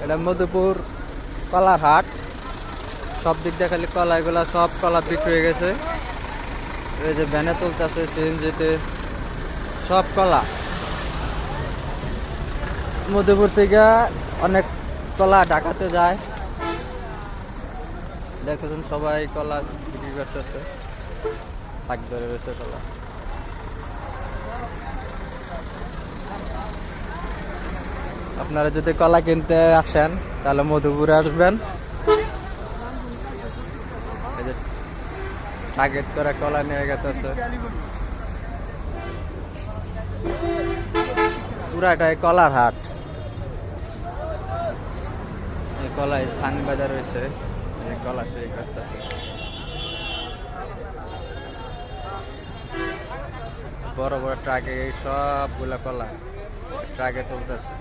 এটা মধুপুর কলার হাট। সব দিক দিয়ে খালি কলা, এগুলা সব কলা বিক্রি হয়ে গেছে। এই যে ভ্যানে তুলতেছে, সিএনজিতে সব কলা। মধুপুর থেকে অনেক কলা ঢাকাতে যায়। দেখেছেন সবাই কলা বিক্রি করতেছে, থাক ধরে রয়েছে কলা। আপনারা যদি কলা কিনতে আসেন তাহলে মধুপুরে আসবেন। টার্গেট করে কলা নিয়ে গেছে, পুরাটাই কলার হাট। এই কলায় থাং বাজার রয়েছে, কলা সেই করতেছে। বড় বড় ট্রাকে সবগুলা কলা ট্রাকে তুলতেছে।